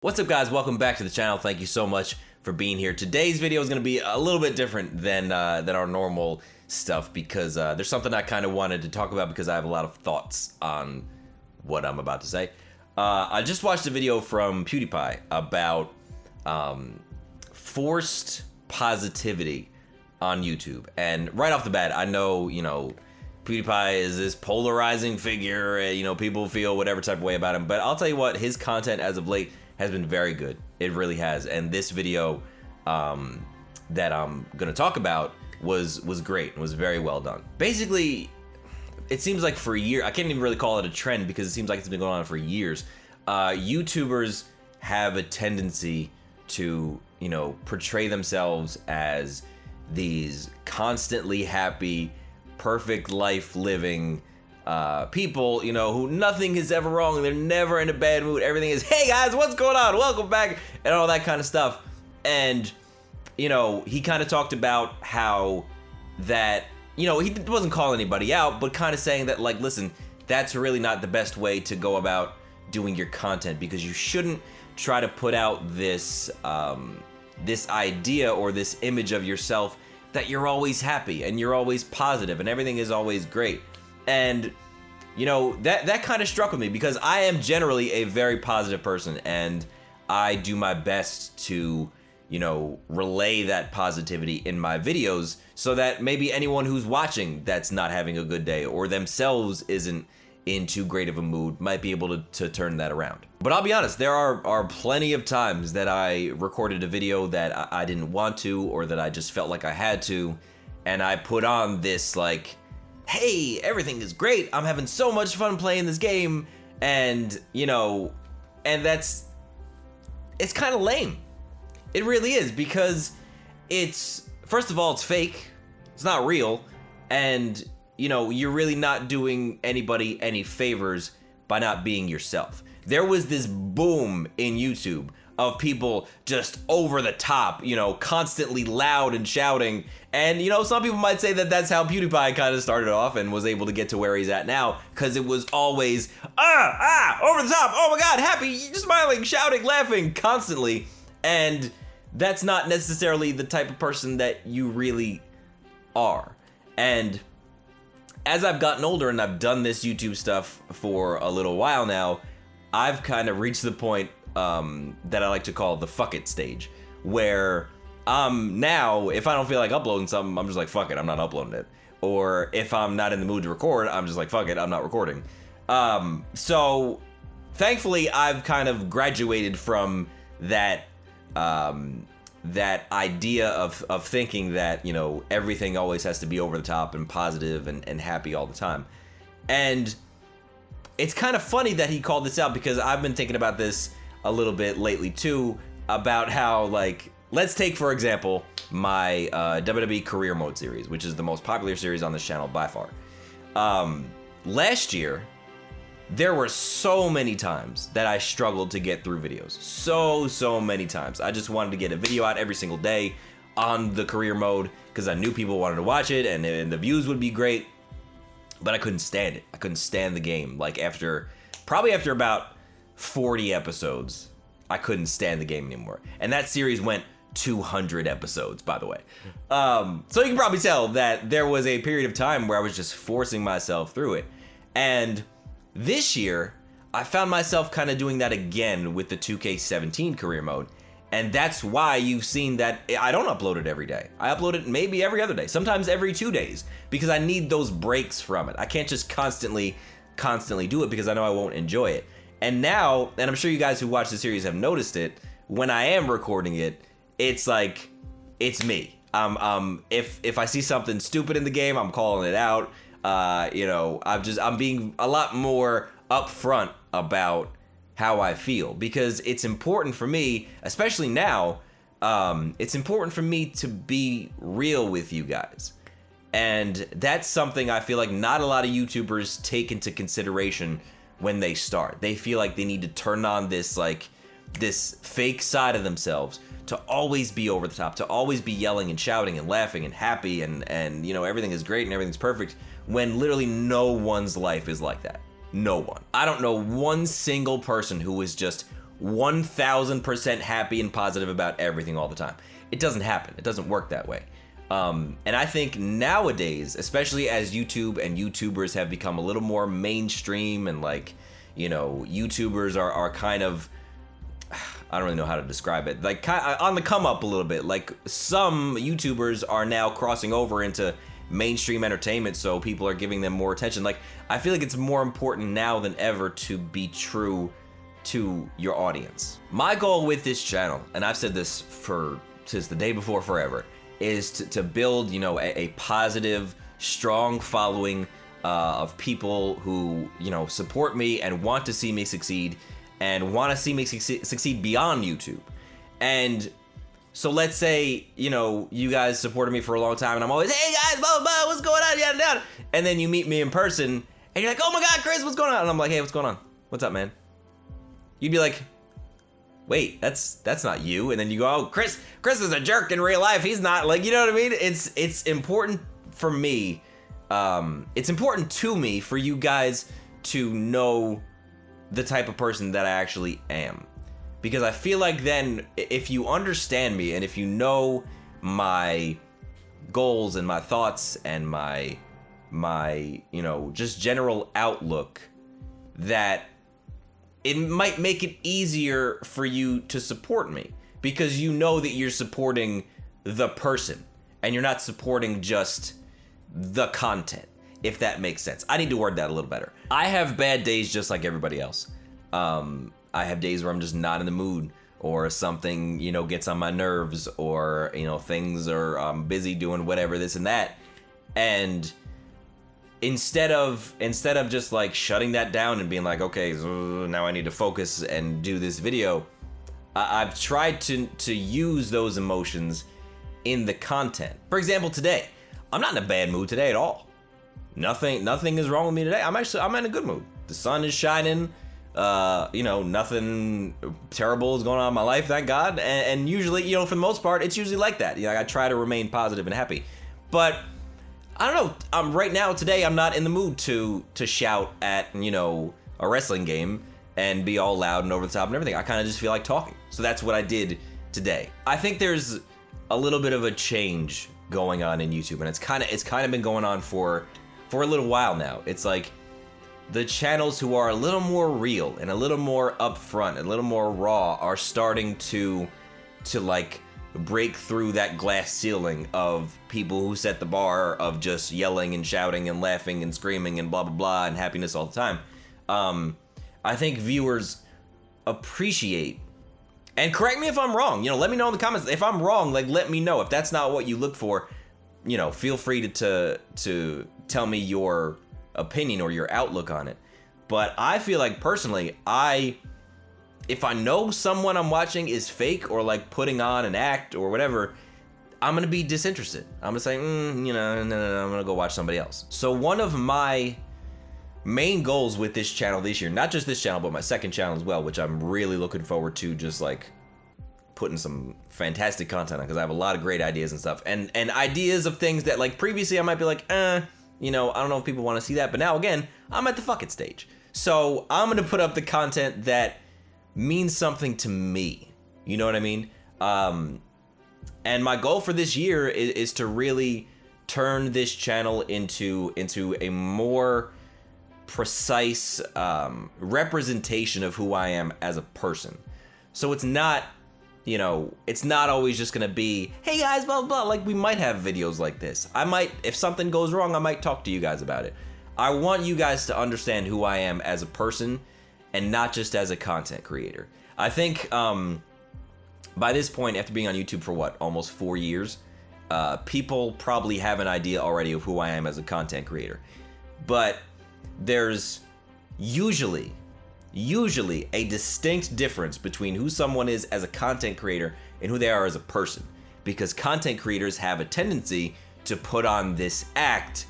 What's up, guys? Welcome back to the channel. Thank you so much for being here. Today's video is going to be a little bit different than our normal stuff because there's something I kind of wanted to talk about because I have a lot of thoughts on what I'm about to say. I just watched a video from PewDiePie about forced positivity on YouTube, and right off the bat, I know, PewDiePie is this polarizing figure, people feel whatever type of way about him, but I'll tell you what, his content as of late has been very good. It really has. And this video that I'm gonna talk about was great and was very well done. Basically, it seems like for a year, I can't even really call it a trend because it seems like it's been going on for years. YouTubers have a tendency to, portray themselves as these constantly happy, perfect life living people, who nothing is ever wrong. They're never in a bad mood. Everything is, hey guys, what's going on? Welcome back, and all that kind of stuff. And, he kind of talked about how that, he wasn't calling anybody out, but kind of saying that, like, listen, that's really not the best way to go about doing your content, because you shouldn't try to put out this, this idea or this image of yourself that you're always happy and you're always positive and everything is always great. And that kind of struck with me because I am generally a very positive person, and I do my best to relay that positivity in my videos so that maybe anyone who's watching that's not having a good day or themselves isn't in too great of a mood might be able to turn that around. But I'll be honest, there are plenty of times that I recorded a video that I didn't want to, or that I just felt like I had to, and I put on this like, hey, everything is great, I'm having so much fun playing this game, and and it's kind of lame. It really is, because first of all, it's fake, it's not real, and you're really not doing anybody any favors by not being yourself. There was this boom in YouTube of people just over the top, constantly loud and shouting. And, some people might say that that's how PewDiePie kind of started off and was able to get to where he's at now, because it was always, over the top, oh my God, happy, smiling, shouting, laughing constantly. And that's not necessarily the type of person that you really are. And as I've gotten older and I've done this YouTube stuff for a little while now, I've kind of reached the point that I like to call the Fuckit Stage, where now, if I don't feel like uploading something, I'm just like, fuck it, I'm not uploading it. Or if I'm not in the mood to record, I'm just like, fuck it, I'm not recording. So thankfully, I've kind of graduated from that that idea of thinking that, everything always has to be over the top and positive and happy all the time. And it's kind of funny that he called this out, because I've been thinking about this a little bit lately too, about how, like, let's take, for example, my WWE Career Mode series, which is the most popular series on this channel by far. Last year, there were so many times that I struggled to get through videos. So many times. I just wanted to get a video out every single day on the career mode because I knew people wanted to watch it and the views would be great. But I couldn't stand it. I couldn't stand the game. Like, probably after about 40 episodes, I couldn't stand the game anymore. And that series went 200 episodes, by the way. So you can probably tell that there was a period of time where I was just forcing myself through it. And this year, I found myself kind of doing that again with the 2K17 career mode. And that's why you've seen that I don't upload it every day. I upload it maybe every other day, sometimes every 2 days, because I need those breaks from it. I can't just constantly do it because I know I won't enjoy it. And now, and I'm sure you guys who watch the series have noticed it, when I am recording it, it's like, it's me. If I see something stupid in the game, I'm calling it out. I'm being a lot more upfront about how I feel, because it's important for me, especially now, it's important for me to be real with you guys. And that's something I feel like not a lot of YouTubers take into consideration when they start. They feel like they need to turn on this fake side of themselves to always be over the top, to always be yelling and shouting and laughing and happy and everything is great and everything's perfect, when literally no one's life is like that. No one. I don't know one single person who is just 1000% happy and positive about everything all the time. It doesn't happen. It doesn't work that way. And I think nowadays, especially as YouTube and YouTubers have become a little more mainstream and like, you know, YouTubers are kind of, I don't really know how to describe it, like on the come up a little bit. Like some YouTubers are now crossing over into mainstream entertainment, so people are giving them more attention. Like I feel like it's more important now than ever to be true to your audience. My goal with this channel, and I've said this since the day before forever, is to build, you know, a positive, strong following of people who, you know, support me and want to see me succeed and want to see me succeed beyond YouTube. And so let's say, you know, you guys supported me for a long time and I'm always, hey guys, blah, blah, blah, what's going on, yada, yada. And then you meet me in person and you're like, oh my God, Chris, what's going on? And I'm like, hey, what's going on? What's up, man? You'd be like, wait, that's not you. And then you go, oh, Chris is a jerk in real life. He's not, like, you know what I mean? It's important for me. It's important to me for you guys to know the type of person that I actually am. Because I feel like then if you understand me and if you know my goals and my thoughts and my you know, just general outlook, that it might make it easier for you to support me, because you know that you're supporting the person and you're not supporting just the content, if that makes sense. I need to word that a little better. I have bad days just like everybody else. I have days where I'm just not in the mood, or something, you know, gets on my nerves, or, you know, things are, I'm busy doing whatever, this and that. And instead of just like shutting that down and being like, okay, so now I need to focus and do this video, I've tried to use those emotions in the content. For example, today, I'm not in a bad mood today at all. Nothing is wrong with me today. I'm in a good mood. The sun is shining. You know, nothing terrible is going on in my life, thank God. And usually, you know, for the most part, it's usually like that. You know, I try to remain positive and happy. But I don't know. Right now, today, I'm not in the mood to shout at, you know, a wrestling game and be all loud and over the top and everything. I kind of just feel like talking. So that's what I did today. I think there's a little bit of a change going on in YouTube, and it's kind of been going on for a little while now. It's like the channels who are a little more real and a little more upfront, a little more raw, are starting to like break through that glass ceiling of people who set the bar of just yelling and shouting and laughing and screaming and blah blah blah and happiness all the time. I think viewers appreciate, and correct me if I'm wrong, you know, let me know in the comments if I'm wrong. Like, let me know if that's not what you look for. You know, feel free to tell me your opinion or your outlook on it. But I feel like personally, if I know someone I'm watching is fake or like putting on an act or whatever, I'm gonna be disinterested. I'm gonna say, you know, no, I'm gonna go watch somebody else. So one of my main goals with this channel this year, not just this channel, but my second channel as well, which I'm really looking forward to, just like putting some fantastic content on, because I have a lot of great ideas and stuff, and ideas of things that like previously I might be like, you know, I don't know if people want to see that, but now again, I'm at the Fuckit stage. So I'm gonna put up the content that means something to me. You know what I mean? And my goal for this year is to really turn this channel into a more precise representation of who I am as a person. So it's not, you know, it's not always just gonna be, hey guys, blah, blah, blah. Like, we might have videos like this. I might, if something goes wrong, I might talk to you guys about it. I want you guys to understand who I am as a person and not just as a content creator. I think by this point, after being on YouTube for what, almost 4 years, people probably have an idea already of who I am as a content creator. But there's usually a distinct difference between who someone is as a content creator and who they are as a person. Because content creators have a tendency to put on this act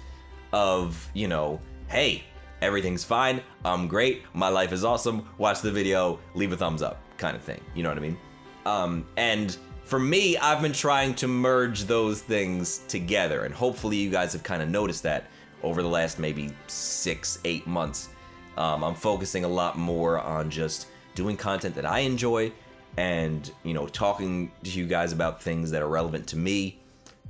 of, you know, hey, everything's fine, I'm great, my life is awesome, watch the video, leave a thumbs up, kind of thing. You know what I mean? And for me, I've been trying to merge those things together, and hopefully you guys have kind of noticed that over the last maybe 6-8 months. I'm focusing a lot more on just doing content that I enjoy, and, you know, talking to you guys about things that are relevant to me,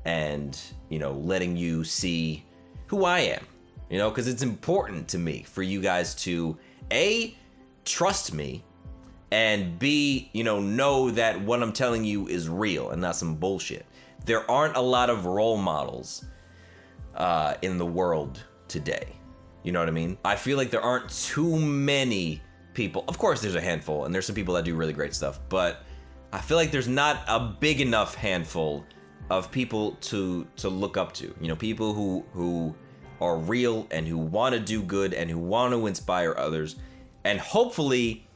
and, you know, letting you see who I am, you know, because it's important to me for you guys to, A, trust me, and B, you know that what I'm telling you is real and not some bullshit. There aren't a lot of role models in the world today. You know what I mean? I feel like there aren't too many people. Of course, there's a handful, and there's some people that do really great stuff, but I feel like there's not a big enough handful of people to look up to. You know, people who are real and who want to do good and who want to inspire others, and hopefully,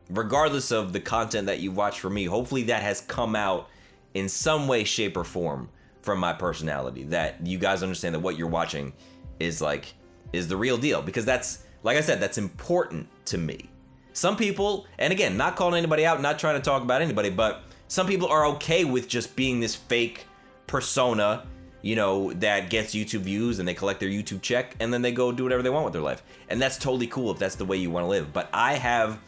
regardless of the content that you watch from me, hopefully that has come out in some way, shape, or form from my personality, that you guys understand that what you're watching is the real deal, because that's, like I said, that's important to me. Some people, and again, not calling anybody out, not trying to talk about anybody, but some people are okay with just being this fake persona, you know, that gets YouTube views and they collect their YouTube check and then they go do whatever they want with their life. And that's totally cool if that's the way you want to live. But I have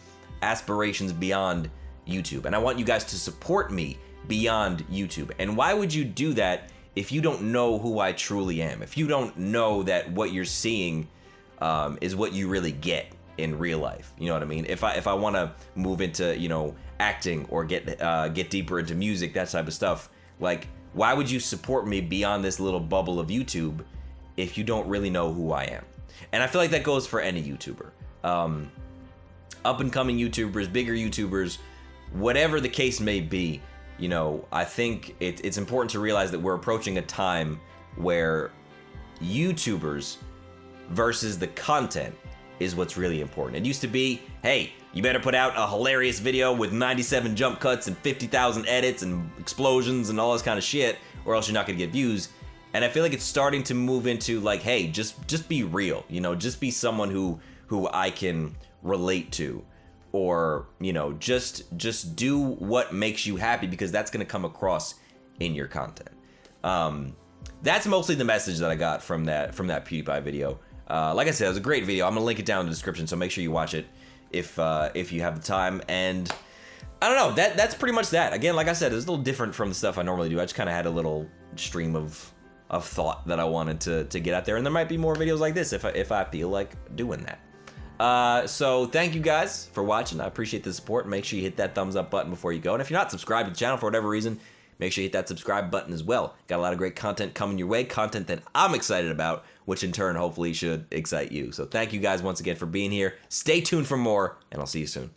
aspirations beyond YouTube, and I want you guys to support me beyond YouTube. And why would you do that if you don't know who I truly am? If you don't know that what you're seeing is what you really get in real life, you know what I mean? If I want to move into, you know, acting or get deeper into music, that type of stuff, like, why would you support me beyond this little bubble of YouTube if you don't really know who I am? And I feel like that goes for any YouTuber. Up and coming YouTubers, bigger YouTubers, whatever the case may be, you know, I think it's important to realize that we're approaching a time where YouTubers versus the content is what's really important. It used to be, hey, you better put out a hilarious video with 97 jump cuts and 50,000 edits and explosions and all this kind of shit, or else you're not gonna get views. And I feel like it's starting to move into like, hey, just be real, you know, just be someone who I can relate to, or, you know, just do what makes you happy, because that's gonna come across in your content. That's mostly the message that I got from that PewDiePie video. Like I said, it was a great video. I'm gonna link it down in the description, so make sure you watch it if you have the time. And I don't know, that's pretty much that. Again, like I said, it's a little different from the stuff I normally do. I just kind of had a little stream of thought that I wanted to get out there, and there might be more videos like this if I feel like doing that. So thank you guys for watching. I appreciate the support. Make sure you hit that thumbs up button before you go. And if you're not subscribed to the channel for whatever reason, make sure you hit that subscribe button as well. Got a lot of great content coming your way, content that I'm excited about, which in turn hopefully should excite you. So thank you guys once again for being here. Stay tuned for more, and I'll see you soon.